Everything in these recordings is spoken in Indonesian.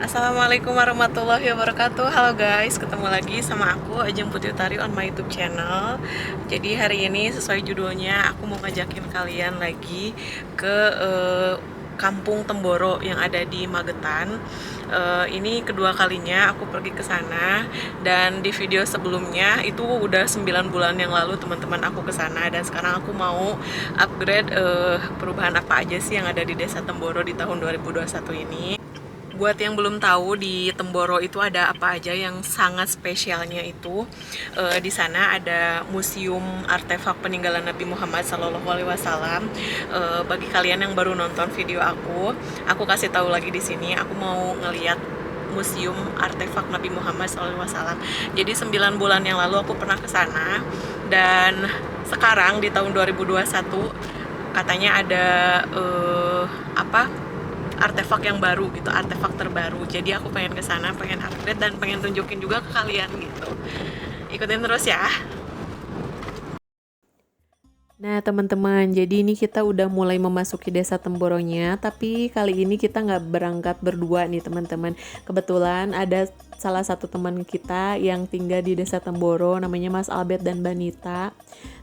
Assalamualaikum warahmatullahi wabarakatuh. Halo guys, ketemu lagi sama aku Ajeng Putri Utari on my YouTube channel. Jadi hari ini sesuai judulnya aku mau ngajakin kalian lagi ke Kampung Temboro yang ada di Magetan. Ini kedua kalinya aku pergi ke sana, dan di video sebelumnya itu udah 9 bulan yang lalu teman-teman aku ke sana, dan sekarang aku mau upgrade perubahan apa aja sih yang ada di Desa Temboro di tahun 2021 ini. Buat yang belum tahu, di Temboro itu ada apa aja yang sangat spesialnya itu di sana ada museum artefak peninggalan Nabi Muhammad SAW. Bagi kalian yang baru nonton video aku kasih tahu lagi di sini. Aku mau ngeliat museum artefak Nabi Muhammad SAW. Jadi 9 bulan yang lalu aku pernah ke sana, dan sekarang di tahun 2021 katanya ada artefak yang baru gitu, artefak terbaru. Jadi aku pengen ke sana, pengen upgrade, dan pengen tunjukin juga ke kalian gitu. Ikutin terus ya. Nah teman-teman, jadi ini kita udah mulai memasuki Desa Temboronya, tapi kali ini kita nggak berangkat berdua nih teman-teman. Kebetulan ada salah satu teman kita yang tinggal di Desa Temboro, namanya Mas Albert dan Banita.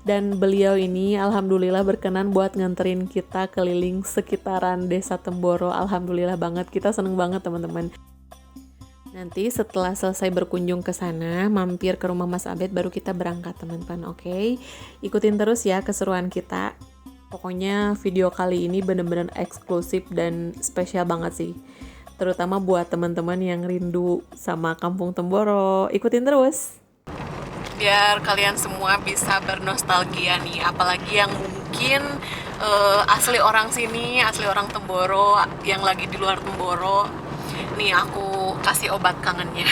Dan beliau ini alhamdulillah berkenan buat nganterin kita keliling sekitaran Desa Temboro. Alhamdulillah banget, kita seneng banget teman-teman. Nanti setelah selesai berkunjung ke sana, mampir ke rumah Mas Abed, baru kita berangkat teman-teman, oke? Ikutin terus ya keseruan kita. Pokoknya video kali ini bener-bener eksklusif dan spesial banget sih. Terutama buat teman-teman yang rindu sama Kampung Temboro. Ikutin terus. Biar kalian semua bisa bernostalgia nih, apalagi yang mungkin asli orang sini, asli orang Temboro, yang lagi di luar Temboro. Nih aku kasih obat kangennya.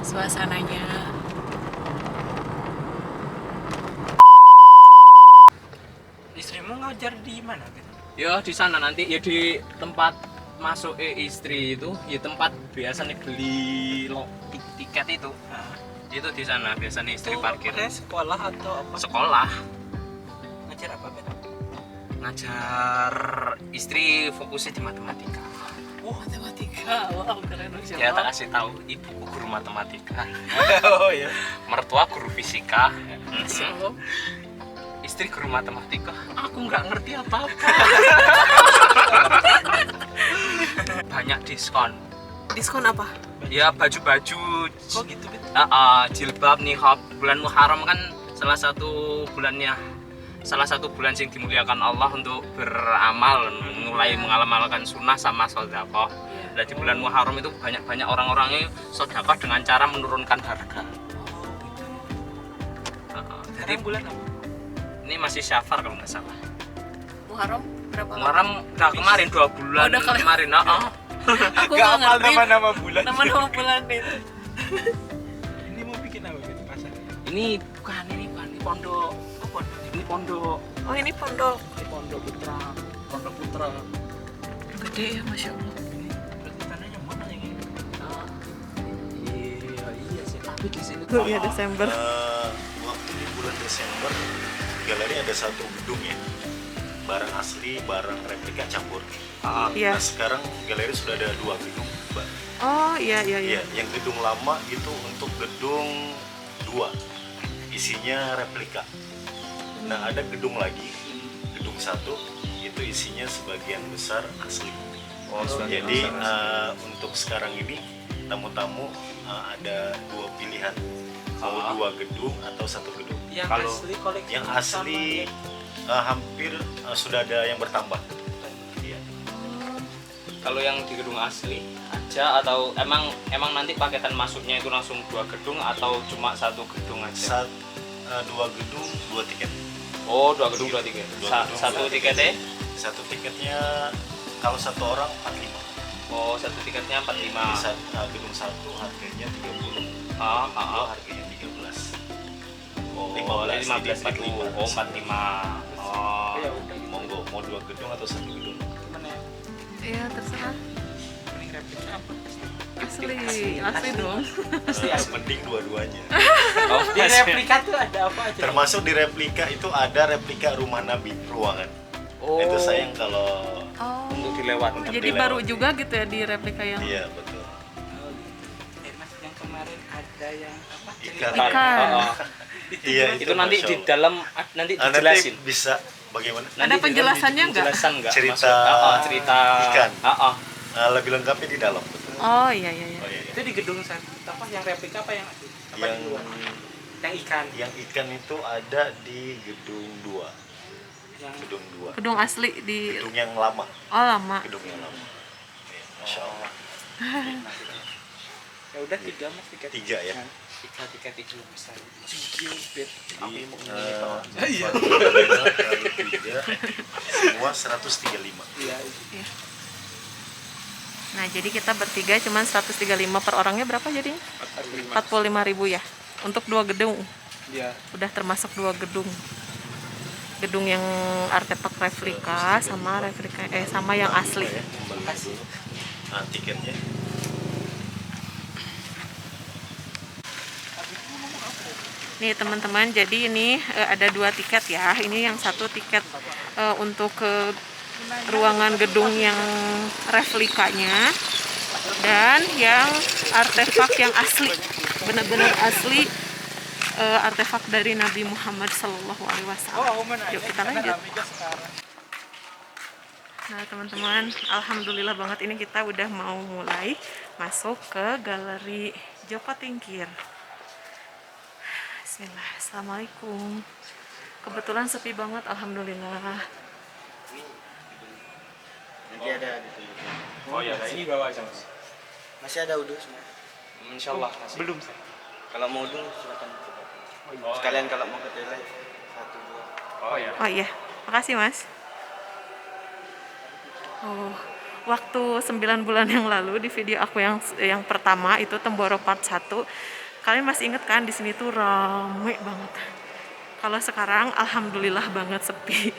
Suasananya. Istrimu ngajar di mana gitu? Ya di sana nanti ya di tempat masuk istri itu, ya tempat biasanya beli tiket itu. Nah, Itu di sana biasanya istri parkir. Sekolah atau apa? Sekolah. Ngajar apa Ben? Ngajar istri fokusnya di matematika. Matematika, wow keren banget. Ya tak kasih tahu, ibuku guru matematika, Oh ya. mertua guru fisika. Masya Allah. Istri guru matematika, aku nggak ngerti apa-apa. Banyak diskon. Diskon apa? Ya baju-baju, Kok gitu Ben? jilbab, niqab. Bulan Muharram kan salah satu bulan yang dimuliakan Allah untuk beramal, mulai mengamalkan sunnah sama sedekah. Dan di bulan Muharram itu banyak orang-orangnya sedekah dengan cara menurunkan harga. Jadi Bulan apa? ini masih Syafar kalau nggak salah. Muharram berapa lama? Muharram udah kemarin 2 bulan. Oh, udah kemarin. Aku Gak nggak hafal ngerti nama-nama bulan. nama-nama bulan itu. Ini mau bikin apa gitu pasar? Ini bukan ini pondok. Oh, pondok. Ini pondok. Oh ini pondok. Ini pondok putra. Pondok putra. Gede ya, Masya Allah. Ini berarti tanahnya mana yang ini? Iya sih. Tapi di sini Oh iya Desember. Waktu di bulan Desember, galeri ada satu gedung ya, barang asli, barang replika campur. Iya. Nah sekarang galeri sudah ada 2 gedung, Mbak. Oh iya. Iya, yang gedung lama itu untuk gedung 2, isinya replika. Nah ada gedung lagi, gedung 1, itu isinya sebagian besar asli. Jadi untuk sekarang ini tamu-tamu ada 2 pilihan, mau 2 gedung atau 1 gedung. Yang Kalau asli koleksi Yang asli hampir sudah ada yang bertambah. Iya. kalau yang di gedung asli aja, atau emang nanti paketan masuknya itu langsung 2 gedung atau cuma 1 gedung aja? 2 gedung 2 tiket. Oh, 2 gedung 2 tiket. Satu tiketnya? Satu tiketnya kalau 1 orang 45. Oh, 1 tiketnya 45. Gedung 1 harganya 30. Ah, Dua harganya 13. Oh, 15 15 jadi ribu. 45. Oh, 45. Oh. Ya udah gitu. Monggo, mau 2 gedung atau 1 gedung? Gimana ya? Iya terserah. Ini replika apa? Asli dong. Mending dua-duanya. Oh, Di replika tuh ada apa aja? Termasuk di replika itu ada replika rumah Nabi ruangan. Oh. Itu sayang kalau Oh. dilewat. Jadi baru juga gitu ya di replika yang Iya betul. Oh, gitu. Mas, yang kemarin ada yang apa? Ikan. Ikan. Iya Itu nanti Masya di Allah. dalam nanti Nanti dijelasin. bisa bagaimana? Nanti Ada di dalam penjelasannya nggak? penjelasan nggak? Cerita cerita ikan. Heeh. Lebih lengkapnya di dalam betul. Oh iya iya iya. Oh iya. Itu di gedung satu apa yang replika apa yang asli? Apa Yang di luar? Yang ikan. yang ikan itu ada di gedung 2. Yang Gedung 2. Gedung asli di Gedung yang lama. oh lama. Gedung yang lama. Iya, Masya Allah. ya udah 3 Mas, 3. 3 ya. Tiga besar. Jadi Iya. 3 semua 135. Iya. Nah, jadi kita bertiga cuman 135 per orangnya berapa jadinya? 45.000 ya. Untuk 2 gedung. Iya. Udah termasuk 2 gedung. Gedung yang artefak replika sama sama yang asli. Ya, kembali dulu. Nah, tiketnya Nih teman-teman, jadi ini ada 2 tiket ya. Ini yang satu tiket untuk ke ruangan gedung yang replikanya, dan yang artefak yang asli, benar-benar asli, artefak dari Nabi Muhammad SAW. Yuk kita lanjut. Nah teman-teman, alhamdulillah banget ini kita udah mau mulai masuk ke galeri Joko Tingkir. Bismillah, assalamualaikum. Kebetulan sepi banget, alhamdulillah. Nanti ada ditunjukin. Oh ya, ini bawa aja Mas. Masih ada udus semua. Insyaallah. Belum sih. Kalau mau udus silakan. Sekalian kalau mau ke toilet 1 2. Oh ya. Oh iya, makasih mas. Oh, waktu 9 bulan yang lalu di video aku yang pertama itu Temboro part 1, kalian masih inget kan di sini tuh rame banget. Kalau sekarang alhamdulillah banget sepi.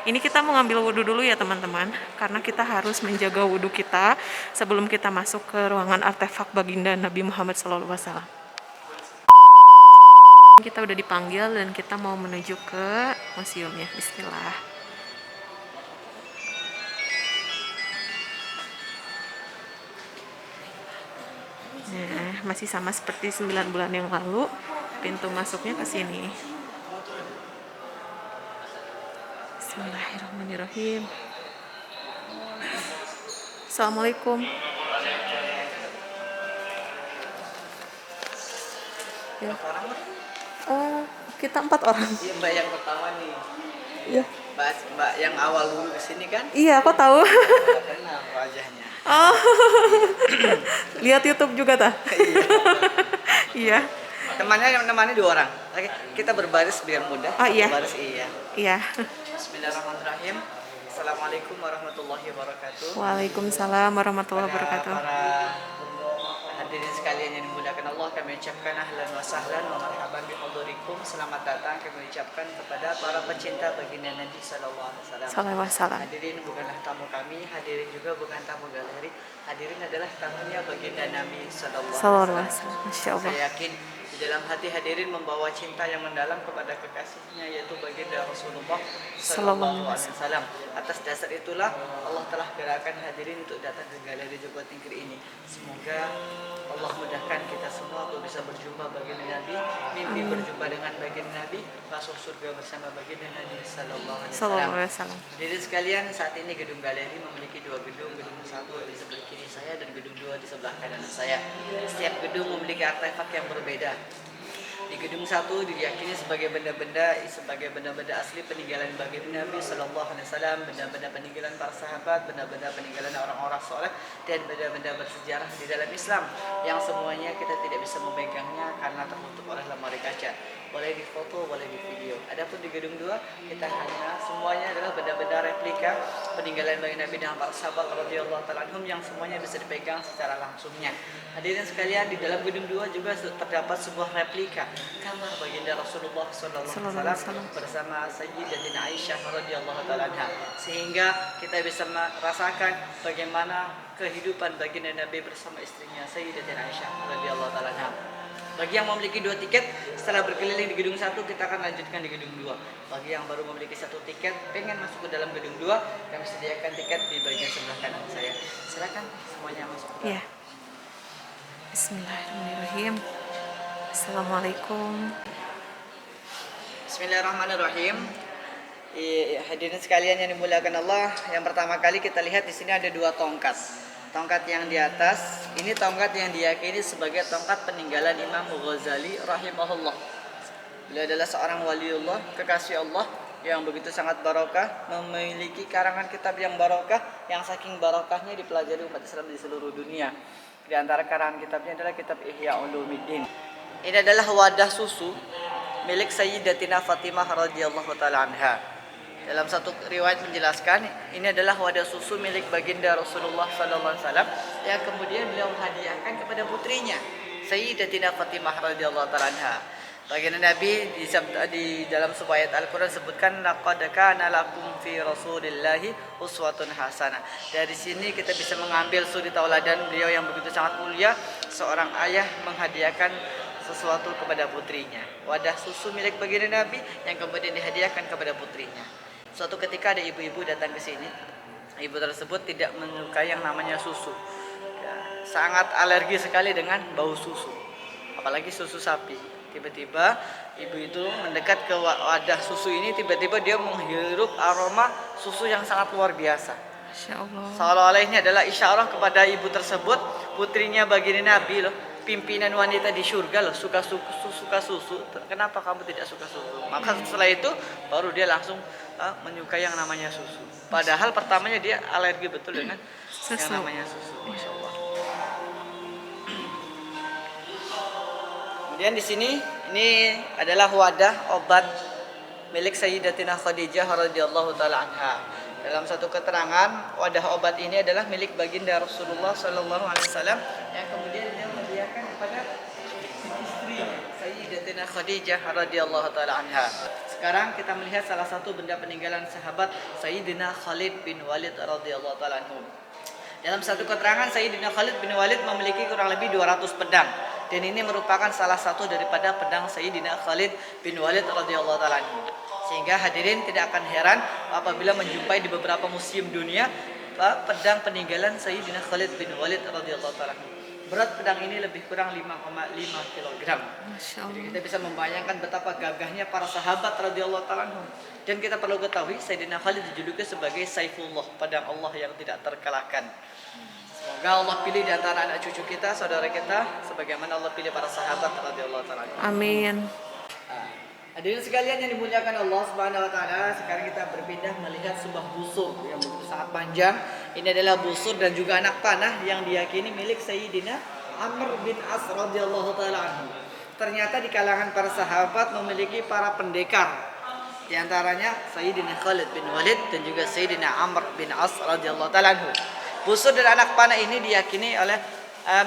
Ini kita mau ngambil wudhu dulu ya teman-teman, karena kita harus menjaga wudhu kita sebelum kita masuk ke ruangan artefak baginda Nabi Muhammad SAW. Kita udah dipanggil dan kita mau menuju ke museumnya. Bismillah. Nah, masih sama seperti 9 bulan yang lalu, pintu masuknya ke sini. Bismillahirrahmanirrahim. Assalamualaikum. Ya. Kita 4 orang. Iya Mbak yang pertama nih. Iya. Mbak yang awal dulu kesini kan? Iya, aku tahu. Nggak kenal wajahnya. Oh. Lihat YouTube juga tah? Iya. Temannya 2 orang. Oke, kita berbaris biar mudah. Oh, iya. Berbaris iya. Iya. Bismillahirrahmanirrahim. Assalamualaikum warahmatullahi wabarakatuh. Waalaikumsalam warahmatullahi wabarakatuh. Para hadirin sekalian yang dimuliakan Allah, kami ucapkan ahlan wa sahlan wa marhaban bihudurikum. Selamat datang kami ucapkan kepada para pecinta baginda Nabi sallallahu alaihi wasallam. Salam. Hadirin bukanlah tamu kami, hadirin juga bukan tamu galeri. Hadirin adalah tamunya baginda Nabi sallallahu alaihi wasallam. Masya Allah. Saya yakin di dalam hati hadirin membawa cinta yang mendalam kepada kekasihnya, yaitu baginda Rasulullah sallallahu alaihi wasallam. Atas dasar itulah Allah telah gerakkan hadirin untuk datang ke galeri Joko Tingkir ini. Semoga Allah mudahkan kita semua untuk bisa berjumpa baginda Nabi, mimpi berjumpa dengan baginda Nabi, masuk surga bersama baginda Nabi sallallahu alaihi wasallam. Hadirin sekalian, saat ini gedung galeri memiliki 2 gedung, gedung 1 di sebelah kiri saya dan gedung 2 di sebelah kanan saya. Setiap gedung memiliki artefak yang berbeda. Di gedung 1 diyakini sebagai benda-benda asli peninggalan baginda Nabi sallallahu alaihi wasallam, benda-benda peninggalan para sahabat, benda-benda peninggalan orang-orang soleh, dan benda-benda bersejarah di dalam Islam yang semuanya kita tidak bisa memegangnya karena tertutup oleh lemari kaca. Boleh difoto, boleh di video. Adapun di gedung 2 kita hanya semuanya adalah benda-benda replika peninggalan baginda Nabi dan para sahabat radhiyallahu taala anhum yang semuanya bisa dipegang secara langsungnya. Hadirin sekalian, di dalam gedung 2 juga terdapat sebuah replika kamar baginda Rasulullah sallallahu alaihi wasallam bersama Sayyidatina Aisyah radhiyallahu taala anha, sehingga kita bisa merasakan bagaimana kehidupan baginda Nabi bersama istrinya Sayyidatina Aisyah radhiyallahu taala anha. Bagi yang memiliki 2 tiket, setelah berkeliling di gedung 1, kita akan lanjutkan di gedung 2. Bagi yang baru memiliki 1 tiket, pengen masuk ke dalam gedung 2, kami sediakan tiket di bagian sebelah kanan saya. Silakan semuanya masuk. Ya. Bismillahirrahmanirrahim. Assalamualaikum. Bismillahirrahmanirrahim. Hadirin sekalian yang dimuliakan Allah, yang pertama kali kita lihat di sini ada 2 tongkat. Tongkat yang di atas, ini tongkat yang diyakini sebagai tongkat peninggalan Imam Ghazali rahimahullah. Beliau adalah seorang waliullah, kekasih Allah yang begitu sangat barokah, memiliki karangan kitab yang barokah, yang saking barokahnya dipelajari umat Islam di seluruh dunia. Di antara karangan kitabnya adalah kitab Ihya Ulumuddin. Ini adalah wadah susu milik Sayyidatina Fatimah radhiyallahu taala anha. Dalam satu riwayat menjelaskan, ini adalah wadah susu milik baginda Rasulullah sallallahu alaihi wasallam yang kemudian beliau hadiahkan kepada putrinya Sayyidatina Fatimah radhiyallahu taala anha. Baginda Nabi di dalam sebuah ayat Al-Qur'an sebutkan laqad kana lakum fi Rasulillahi uswatun hasanah. Dari sini kita bisa mengambil suri tauladan beliau yang begitu sangat mulia, seorang ayah menghadiahkan sesuatu kepada putrinya. Wadah susu milik baginda Nabi yang kemudian dihadiahkan kepada putrinya. Suatu ketika ada ibu-ibu datang ke sini. Ibu tersebut tidak menyukai yang namanya susu. Ya, sangat alergi sekali dengan bau susu. Apalagi susu sapi. Tiba-tiba ibu itu mendekat ke wadah susu ini, tiba-tiba dia menghirup aroma susu yang sangat luar biasa. Masya Allah. Seolah-olah ini adalah isyarah kepada ibu tersebut, putrinya baginda Nabi loh, pimpinan wanita di surga loh, suka susu. Kenapa kamu tidak suka susu? Maka setelah itu baru dia langsung menyukai yang namanya susu. Padahal pertamanya dia alergi betul dengan yang namanya susu. Masya Allah. Kemudian di sini ini adalah wadah obat milik Sayyidatina Khadijah radhiyallahu taala anha. Dalam satu keterangan, wadah obat ini adalah milik baginda Rasulullah sallallahu alaihi wasallam yang kemudian dia menghadiahkan kepada istrinya Sayyidatina Khadijah radhiyallahu taala anha. Sekarang kita melihat salah satu benda peninggalan sahabat Sayyidina Khalid bin Walid radhiyallahu taala anhu. Dalam satu keterangan, Sayyidina Khalid bin Walid memiliki kurang lebih 200 pedang. Dan ini merupakan salah satu daripada pedang Sayyidina Khalid bin Walid radhiyallahu taala anhu. Sehingga hadirin tidak akan heran apabila menjumpai di beberapa museum dunia pedang peninggalan Sayyidina Khalid bin Walid radhiyallahu taala anhu. Berat pedang ini lebih kurang 5,5 kg. Jadi kita bisa membayangkan betapa gagahnya para sahabat radhiyallahu taala anhum. Dan kita perlu ketahui Sayyidina Khalid dijuluki sebagai Saifullah, pedang Allah yang tidak terkalahkan. Semoga Allah pilih di antara anak cucu kita, saudara kita, sebagaimana Allah pilih para sahabat radhiyallahu taala anhum. Amin. Hadirin sekalian yang dimuliakan Allah Subhanahu wa taala, sekarang kita berpindah melihat sebuah busur yang begitu sangat panjang. Ini adalah busur dan juga anak panah yang diyakini milik Sayyidina Amr bin As radhiyallahu taala anhu. Ternyata di kalangan para sahabat memiliki para pendekar. Di antaranya Sayyidina Khalid bin Walid dan juga Sayyidina Amr bin As radhiyallahu taala anhu. Busur dan anak panah ini diyakini oleh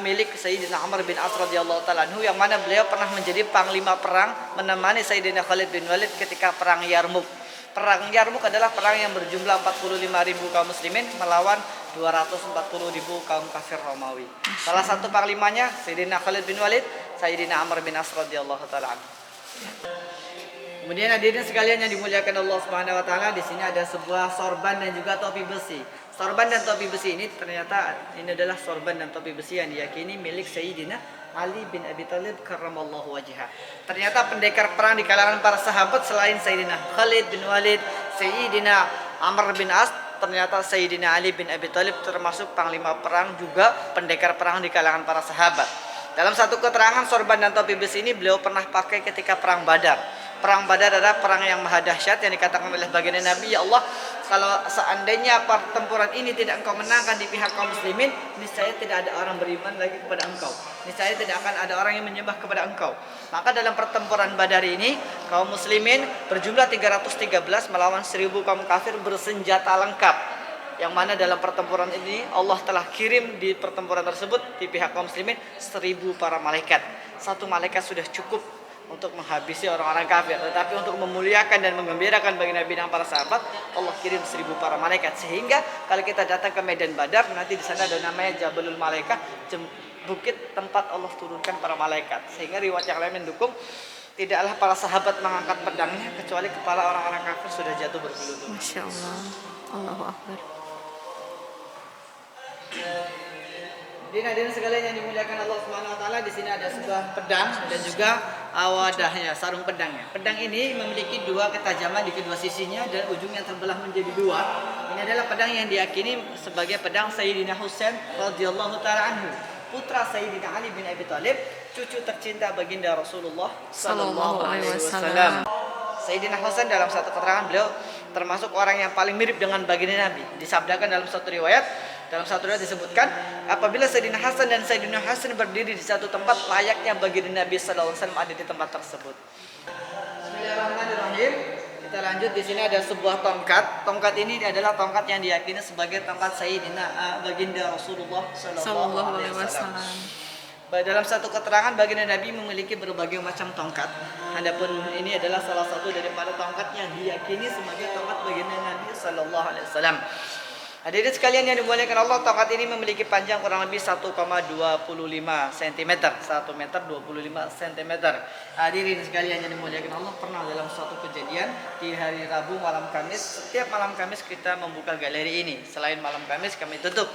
milik Sayyidina Amr bin As radhiyallahu taala anhu, yang mana beliau pernah menjadi panglima perang menemani Sayyidina Khalid bin Walid ketika perang Yarmuk. Perang Yarmuk adalah perang yang berjumlah 45.000 kaum muslimin melawan 240.000 kaum kafir Romawi. Salah satu panglimanya Sayyidina Khalid bin Walid, Sayyidina Amr bin As radhiyallahu taala anhu. Kemudian hadirin sekalian yang dimuliakan Allah Subhanahu wa taala, di sini ada sebuah sorban dan juga topi besi. Sorban dan topi besi ini ternyata ini adalah sorban dan topi besi yang diyakini milik Sayyidina Ali bin Abi Thalib karramallahu wajhah. Ternyata pendekar perang di kalangan para sahabat selain Sayyidina Khalid bin Walid, Sayyidina Amr bin As, ternyata Sayyidina Ali bin Abi Thalib termasuk panglima perang juga pendekar perang di kalangan para sahabat. Dalam satu keterangan, sorban dan topi besi ini beliau pernah pakai ketika perang Badar. Perang Badar adalah perang yang maha dahsyat yang dikatakan oleh baginda Nabi, ya Allah, kalau seandainya pertempuran ini tidak engkau menangkan di pihak kaum muslimin, niscaya tidak ada orang beriman lagi kepada engkau. Niscaya tidak akan ada orang yang menyembah kepada engkau. Maka dalam pertempuran Badar ini, kaum muslimin berjumlah 313 melawan 1000 kaum kafir bersenjata lengkap. Yang mana dalam pertempuran ini Allah telah kirim di pertempuran tersebut di pihak kaum muslimin 1000 para malaikat. Satu malaikat sudah cukup untuk menghabisi orang-orang kafir, tetapi untuk memuliakan dan menggembirakan bagi Nabi dan para sahabat, Allah kirim 1000 para malaikat. Sehingga kalau kita datang ke medan Badar, nanti di sana ada namanya Jabalul Malaikah, bukit tempat Allah turunkan para malaikat. Sehingga riwayat yang lain mendukung tidaklah para sahabat mengangkat pedangnya kecuali kepala orang-orang kafir sudah jatuh bergelutut. Masya Allah. Allahu Akbar. Jadi hadirin sekalian yang dimuliakan Allah Subhanahu wa taala, di sini ada sebuah pedang dan juga wadahnya, sarung pedangnya. Pedang ini memiliki 2 ketajaman di kedua sisinya dan ujungnya terbelah menjadi 2. Ini adalah pedang yang diyakini sebagai pedang Sayyidina Husain radhiyallahu taala anhu, putra Sayyidina Ali bin Abi Thalib, cucu tercinta baginda Rasulullah sallallahu alaihi wasallam. Sayyidina Hasan dalam satu keterangan beliau termasuk orang yang paling mirip dengan baginda Nabi. Disabdakan dalam satu riwayat disebutkan, apabila Sayyidina Hasan dan Sayyidina Hasan berdiri di satu tempat, layaknya baginda Nabi sallallahu alaihi wasallam ada di tempat tersebut. Bismillahirrahmanirrahim. Kita lanjut, di sini ada sebuah tongkat. Tongkat ini adalah tongkat yang diyakini sebagai tongkat Sayyidina baginda Rasulullah sallallahu alaihi wasallam. Dalam satu keterangan baginda Nabi memiliki berbagai macam tongkat. Adapun ini adalah salah satu daripada tongkat yang diyakini sebagai tongkat baginda Nabi sallallahu alaihi wasallam. Hadirin sekalian yang dimuliakan Allah, tongkat ini memiliki panjang kurang lebih 1,25 cm, 1 meter 25 cm. Hadirin sekalian yang dimuliakan Allah, pernah dalam suatu kejadian di hari Rabu malam Kamis, setiap malam Kamis kita membuka galeri ini. Selain malam Kamis kami tutup.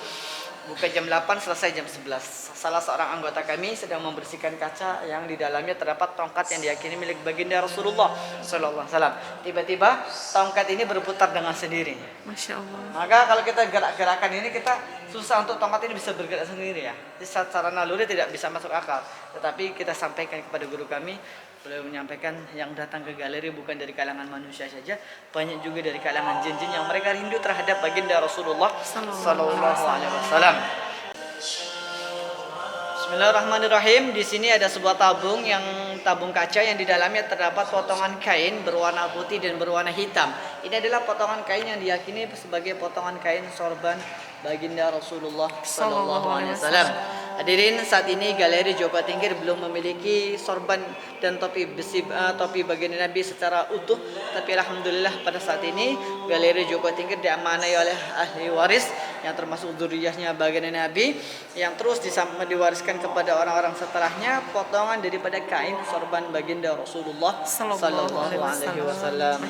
Buka jam 8, selesai jam 11. Salah seorang anggota kami sedang membersihkan kaca yang di dalamnya terdapat tongkat yang diyakini milik baginda Rasulullah sallallahu alaihi wasallam. Tiba-tiba tongkat ini berputar dengan sendirinya. Masya Allah. Maka kalau kita gerak-gerakan ini, kita susah untuk tongkat ini bisa bergerak sendiri ya. Secara naluri tidak bisa masuk akal. Tetapi kita sampaikan kepada guru kami, beliau menyampaikan yang datang ke galeri bukan dari kalangan manusia saja, banyak juga dari kalangan jin-jin yang mereka rindu terhadap baginda Rasulullah sallallahu alaihi wasallam. Bismillahirrahmanirrahim. Di sini ada sebuah tabung kaca yang di dalamnya terdapat potongan kain berwarna putih dan berwarna hitam. Ini adalah potongan kain yang diyakini sebagai potongan kain sorban baginda Rasulullah sallallahu alaihi wasallam. Hadirin, saat ini galeri Joko Tingkir belum memiliki sorban dan topi besi, topi baginda Nabi secara utuh, tapi alhamdulillah pada saat ini galeri Joko Tingkir diamanai oleh ahli waris yang termasuk zuriyahnya baginda Nabi, yang terus diwariskan kepada orang-orang setelahnya potongan daripada kain sorban baginda Rasulullah sallallahu alaihi wasallam.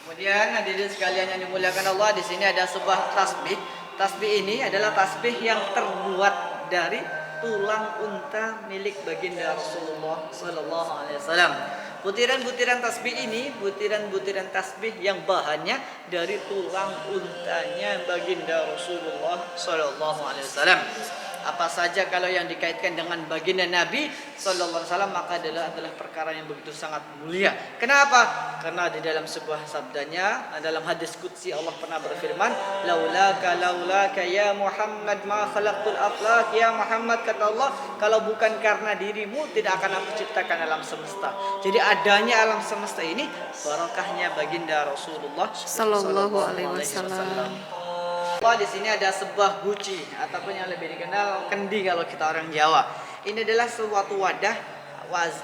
Kemudian hadirin sekalian yang dimuliakan Allah, di sini ada sebuah tasbih. Tasbih ini adalah tasbih yang terbuat dari tulang unta milik baginda Rasulullah sallallahu alaihi wasallam. Butiran-butiran tasbih ini, butiran-butiran tasbih yang bahannya dari tulang untanya baginda Rasulullah sallallahu alaihi wasallam. Apa saja kalau yang dikaitkan dengan baginda Nabi sallallahu alaihi wasallam, maka adalah perkara yang begitu sangat mulia. Kenapa? Karena di dalam sebuah sabdanya, dalam hadis qudsi Allah pernah berfirman, laulaka ya Muhammad ma khalaqtul aflaq. Ya Muhammad, kata Allah, kalau bukan karena dirimu tidak akan aku ciptakan alam semesta. Jadi adanya alam semesta ini barokahnya baginda Rasulullah sallallahu alaihi wasallam. Di sini ada sebuah guci ataupun yang lebih dikenal kendi kalau kita orang Jawa. Ini adalah suatu wadah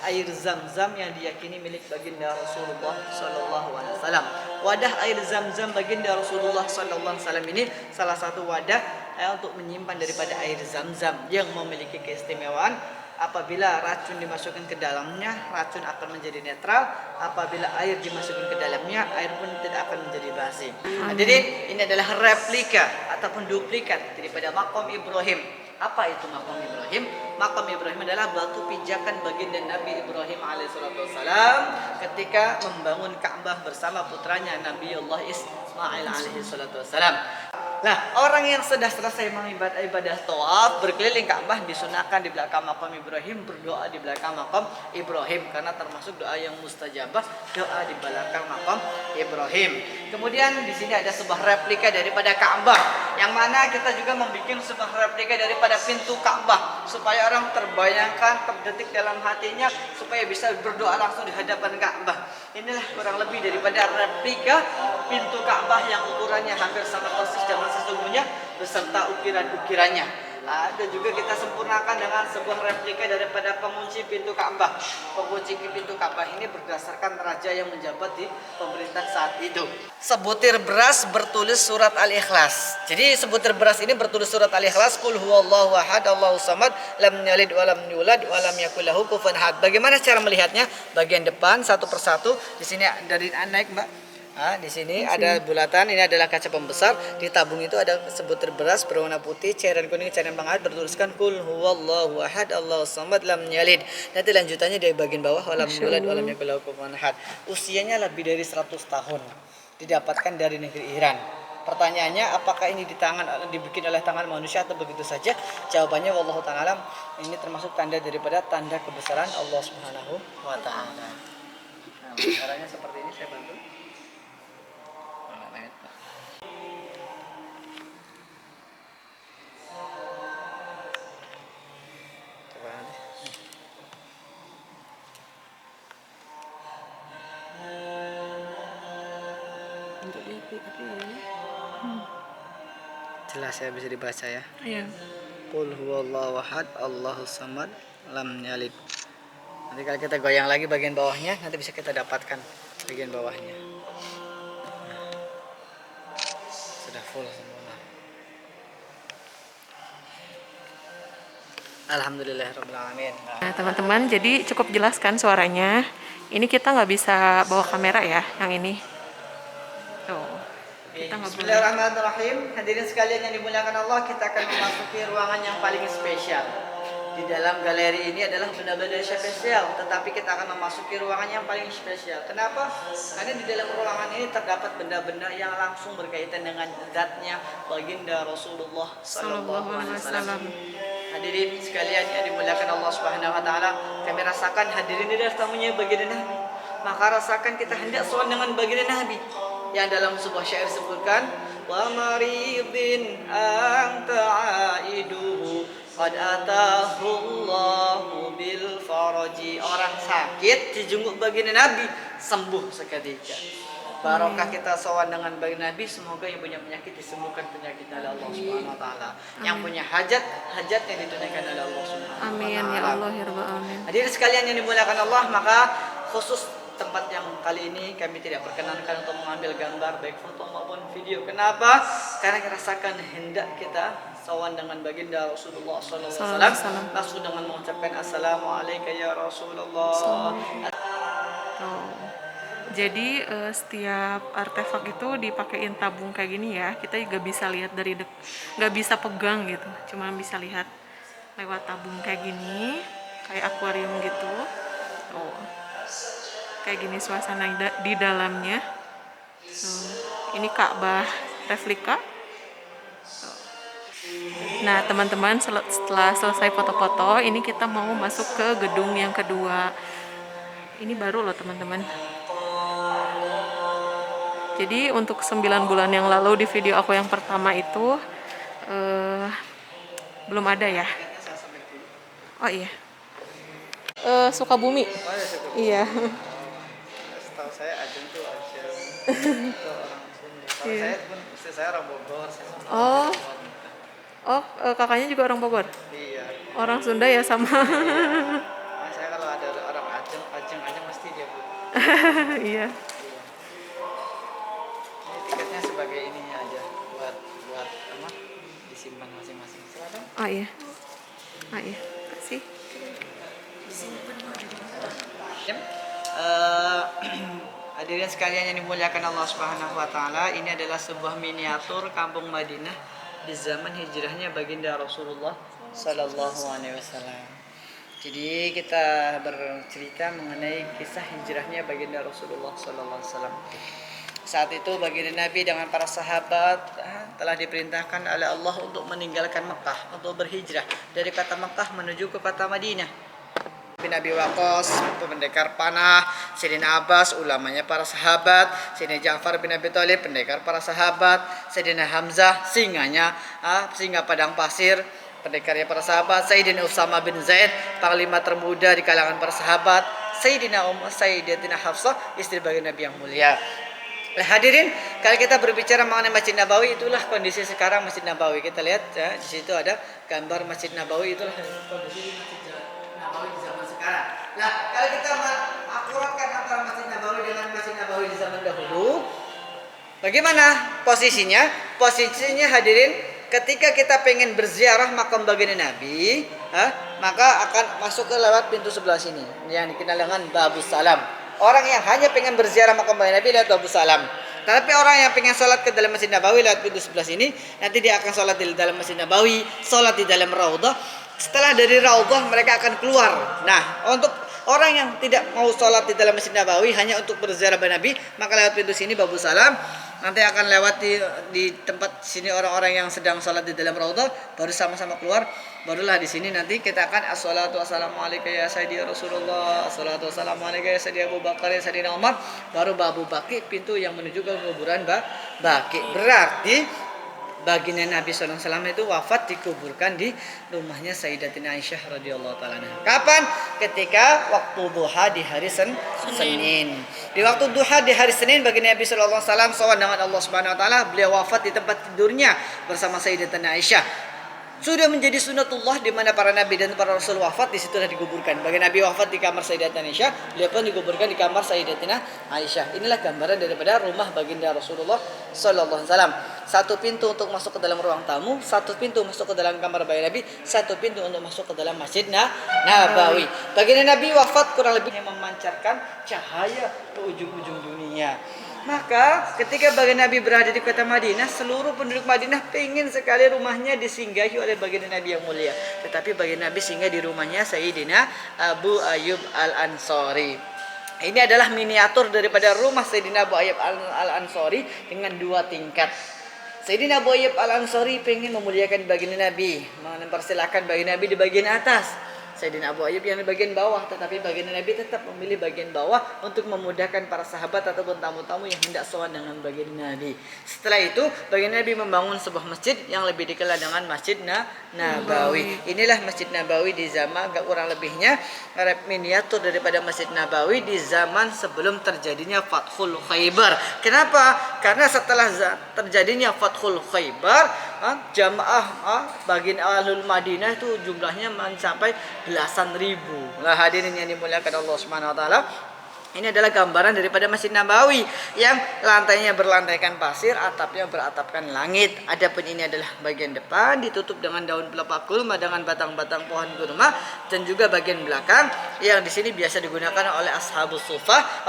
air zam-zam yang diyakini milik baginda Rasulullah sallallahu alaihi wasallam. Wadah air zam-zam baginda Rasulullah sallallahu alaihi wasallam ini salah satu wadah untuk menyimpan daripada air zam-zam yang memiliki keistimewaan. Apabila racun dimasukkan ke dalamnya, racun akan menjadi netral. Apabila air dimasukkan ke dalamnya, air pun tidak akan menjadi basi. Hadirin, ini adalah replika ataupun duplikat daripada Maqam Ibrahim. Apa itu Maqam Ibrahim? Maqam Ibrahim adalah batu pijakan baginda Nabi Ibrahim alaihissalam ketika membangun Ka'bah bersama putranya Nabi Allah Ismail alaihissalam. Nah, orang yang sudah selesai ibadah tawaf berkeliling Ka'bah disunahkan di belakang Maqam Ibrahim berdoa di belakang Maqam Ibrahim, karena termasuk doa yang mustajabah, doa di belakang Maqam Ibrahim. Kemudian di sini ada sebuah replika daripada Ka'bah, yang mana kita juga membuat sebuah replika daripada pintu Ka'bah supaya orang terbayangkan, terdetik dalam hatinya supaya bisa berdoa langsung di hadapan Ka'bah. Inilah kurang lebih daripada replika pintu Ka'bah yang ukurannya hampir sama persis dengan sesungguhnya beserta ukiran-ukirannya. Ada juga kita sempurnakan dengan sebuah replika daripada pengunci pintu Ka'bah. Pengunci pintu Ka'bah ini berdasarkan raja yang menjabat di pemerintahan saat itu. Sebutir beras bertulis surat Al-Ikhlas. Jadi sebutir beras ini bertulis surat Al-Ikhlas, Qul huwallahu ahad, Allahus samad, lam yalid wa lam yulad wa lam yakul lahu kufuwan ahad. Bagaimana cara melihatnya? Bagian depan satu persatu. Di sini dari naik, Mbak. Di sini ada bulatan, ini adalah kaca pembesar. Di tabung itu ada sebutir beras berwarna putih, cairan kuning, cairan pengawet bertuliskan Qul huwallahu ahad, Allahus samad, lam yalid. Nanti lanjutannya dari bagian bawah walam yulad walam yakul lahu kufuwan ahad. Usianya lebih dari 100 tahun. Didapatkan dari negeri Iran. Pertanyaannya, apakah ini dibikin oleh tangan manusia atau begitu saja? Jawabannya wallahu ta'ala, ini termasuk tanda daripada tanda kebesaran Allah Subhanahu wa taala. Nah, caranya seperti ini, saya bantu. Untuk di api ya. Jelas ya, bisa dibaca ya. Iya. Qul huwallahu ahad, Allahus samad, lam yalid. Nanti kalau kita goyang lagi bagian bawahnya, nanti bisa kita dapatkan bagian bawahnya. Sudah full sempurna. Alhamdulillahirabbil alamin. Nah teman-teman, jadi cukup jelas kan suaranya. Ini kita nggak bisa bawa kamera ya, yang ini. Tuh. Kita nggak boleh. Bismillahirrahmanirrahim. Hadirin sekalian yang dimuliakan Allah, kita akan memasuki ruangan yang paling spesial. Di dalam galeri ini adalah benda-benda spesial, tetapi kita akan memasuki ruangan yang paling spesial. Kenapa? Karena di dalam ruangan ini terdapat benda-benda yang langsung berkaitan dengan zatnya baginda Rasulullah sallallahu alaihi wasallam. Hadirin sekalian yang dimuliakan Allah Subhanahu wa taala, kami rasakan hadirin ini adalah tamunya baginda Nabi. Maka rasakan kita hendak sowan dengan baginda Nabi. Yang dalam sebuah syair disebutkan, wa maridin anta aiduhu qad atahu Allahu bil faraji. Orang sakit dijenguk baginda Nabi, sembuh seketika. Barokah kita sowan dengan baginda Nabi, semoga yang punya penyakit disembuhkan penyakitnya oleh Allah Subhanahu wa taala. Yang punya hajat, hajatnya ditunaikan oleh Allah Subhanahu wa taala. Amin ya Allah ya Rabbal alamin. Hadirin sekalian yang dimuliakan Allah, maka khusus tempat yang kali ini kami tidak perkenankan untuk mengambil gambar baik foto maupun video. Kenapa? Karena kita rasakan hendak kita sowan dengan baginda Rasulullah sallallahu alaihi wasallam, langsung dengan mengucapkan assalamualaikum ya Rasulullah. Jadi setiap artefak itu dipakein tabung kayak gini ya. Kita juga bisa lihat dari nggak bisa pegang gitu, cuma bisa lihat lewat tabung kayak gini, kayak akuarium gitu. Kayak gini suasana di dalamnya. Ini Ka'bah replika. Nah teman-teman, setelah selesai foto-foto, ini kita mau masuk ke gedung yang kedua. Ini baru loh teman-teman. Jadi untuk 9 bulan yang lalu di video aku yang pertama itu belum ada ya. Oh iya. Sukabumi. Iya. Setahu saya Ajeng tuh Ajeng. Itu orang Sunda. Kalau saya pun istri saya orang Bogor. Kakaknya juga orang Bogor. Iya. Orang Sunda ya sama. Nah, saya kalau ada orang Ajeng mesti dia Bu. Iya. Ini tiketnya sebagai ininya aja buat apa? Disimpan masing-masing. Silakan. Oh iya. Kasih. Hadirin sekalian yang dimuliakan Allah Subhanahu wa taala, ini adalah sebuah miniatur kampung Madinah di zaman hijrahnya baginda Rasulullah sallallahu alaihi wasallam. Jadi kita bercerita mengenai kisah hijrahnya baginda Rasulullah sallallahu alaihi wasallam. Saat itu baginda Nabi dengan para sahabat telah diperintahkan oleh Allah untuk meninggalkan Mekah, untuk berhijrah dari kota Mekah menuju ke kota Madinah. Bin Abi Waqqas, pendekar panah, Sayyidina Abbas, ulamanya para sahabat, Sayyidina Ja'far bin Abi Thalib, pendekar para sahabat, Sayyidina Hamzah, singanya, singa padang pasir, pendekarnya para sahabat, Sayyidina Usama bin Zaid, panglima termuda di kalangan para sahabat, Sayyidatina Hafsah, istri baginda Nabi yang mulia. Nah, hadirin, kalau kita berbicara mengenai Masjid Nabawi, itulah kondisi sekarang Masjid Nabawi. Kita lihat ya, di situ ada gambar Masjid Nabawi, itulah kondisi Masjid Nabawi di zaman sekarang. Nah, kalau kita mengakuratkan antara Masjid Nabawi dengan Masjid Nabawi di zaman dahulu, bagaimana posisinya? Posisinya hadirin, ketika kita pengen berziarah makam baginda Nabi, maka akan masuk ke lewat pintu sebelah sini yang dikenal dengan Babus Salam. Orang yang hanya pengen berziarah makam baginda Nabi lewat Babus Salam. Tapi orang yang pengen sholat ke dalam Masjid Nabawi lewat pintu sebelah sini, nanti dia akan sholat di dalam Masjid Nabawi, sholat di dalam Raudhah. Setelah dari Raudhah mereka akan keluar. Nah, untuk orang yang tidak mau sholat di dalam Masjid Nabawi hanya untuk berziarah Nabi, maka lewat pintu sini Babus Salam. Nanti akan lewat di tempat sini orang-orang yang sedang sholat di dalam Raudhah, baru sama-sama keluar. Barulah di sini nanti kita akan assalatu wassalamu alaika ya sayyidi Rasulullah, assalatu wassalamu alaika ya sayyidi Abu Bakar ya sayyidina Umar, baru Babu Baqi, pintu yang menuju ke kuburan Baqi. Berarti baginda Nabi SAW itu wafat dikuburkan di rumahnya Sayyidatina Aisyah radhiyallahu taala. Kapan? Ketika waktu duha di hari Senin. Di waktu duha di hari Senin baginda Nabi SAW sowan dengan Allah Subhanahu wa taala, beliau wafat di tempat tidurnya bersama Sayyidatina Aisyah. Sudah menjadi sunatullah di mana para nabi dan para rasul wafat di situlah dikuburkan. Baginda Nabi wafat di kamar Sayyidatina Aisyah, beliau pun dikuburkan di kamar Sayyidatina Aisyah. Inilah gambaran daripada rumah baginda Rasulullah sallallahu alaihi wasallam. Satu pintu untuk masuk ke dalam ruang tamu, satu pintu masuk ke dalam kamar baginda Nabi, satu pintu untuk masuk ke dalam Masjid Nabawi. Baginda Nabi wafat kurang lebih memancarkan cahaya ke ujung-ujung dunia. Maka ketika baginda Nabi berada di kota Madinah, seluruh penduduk Madinah pengen sekali rumahnya disinggahi oleh baginda Nabi yang mulia. Tetapi baginda Nabi singgah di rumahnya Sayyidina Abu Ayyub Al-Ansari. Ini adalah miniatur daripada rumah Sayyidina Abu Ayyub Al-Ansari dengan 2 tingkat. Sayyidina Abu Ayyub Al-Ansari pengen memuliakan baginda Nabi, mempersilahkan baginda Nabi di bagian atas. Sayyidina Abu Ayyub yang di bagian bawah, tetapi baginda Nabi tetap memilih bagian bawah untuk memudahkan para sahabat ataupun tamu-tamu yang hendak sowan dengan baginda Nabi. Setelah itu, baginda Nabi membangun sebuah masjid yang lebih dikenal dengan Masjid Nabawi. Inilah Masjid Nabawi di zaman kurang lebihnya miniatur daripada Masjid Nabawi di zaman sebelum terjadinya Fathul Khaybar. Kenapa? Karena setelah terjadinya Fathul Khaybar, jamaah bagian Ahlul Madinah itu jumlahnya mencapai belasan ribu. Nah, hadirin yang dimuliakan Allah Subhanahu wa taala, ini adalah gambaran daripada Masjid Nabawi yang lantainya berlantaikan pasir, atapnya beratapkan langit. Adapun ini adalah bagian depan ditutup dengan daun pelepah kurma dengan batang-batang pohon kurma, dan juga bagian belakang yang di sini biasa digunakan oleh ashabus sufah.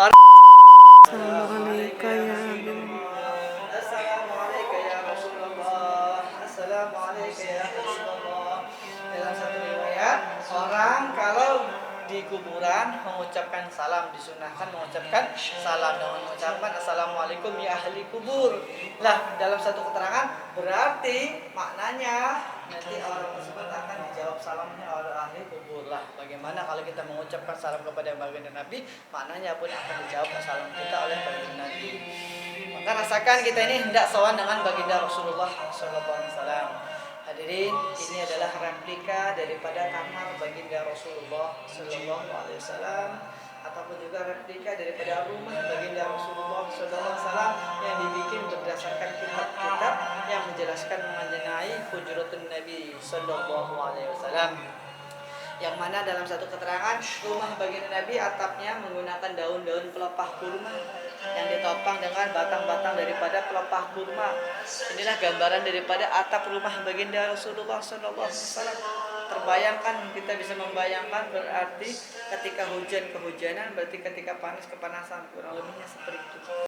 Assalamualaikum ya Rasulullah. Assalamualaikum ya Rasulullah. Dalam satu riwayat, orang kalau di kuburan mengucapkan salam, disunahkan mengucapkan salam dengan mengucapkan assalamualaikum ya ahli kubur. Lah, dalam satu keterangan berarti maknanya nanti orang tersebut akan dijawab salamnya oleh ahli kubur. Lah, bagaimana kalau kita mengucapkan salam kepada baginda Nabi, maknanya pun akan dijawab salam kita oleh baginda Nabi. Maka rasakan kita ini hendak sowan dengan baginda Rasulullah sallallahu alaihi wasallam. Hadirin, ini adalah replika daripada kamar baginda Rasulullah sallallahu alaihi wasallam, ataupun juga replika daripada rumah baginda Rasulullah sallallahu alaihi wasallam yang dibikin berdasarkan kitab-kitab yang menjelaskan mengenai hujratun Nabi sallallahu alaihi wasallam. Yang mana dalam satu keterangan, rumah baginda Nabi atapnya menggunakan daun-daun pelepah kurma yang ditopang dengan batang-batang daripada pelepah kurma. Inilah gambaran daripada atap rumah baginda Rasulullah SAW. Terbayangkan, kita bisa membayangkan, berarti ketika hujan kehujanan, berarti ketika panas kepanasan, kurang lebihnya seperti itu.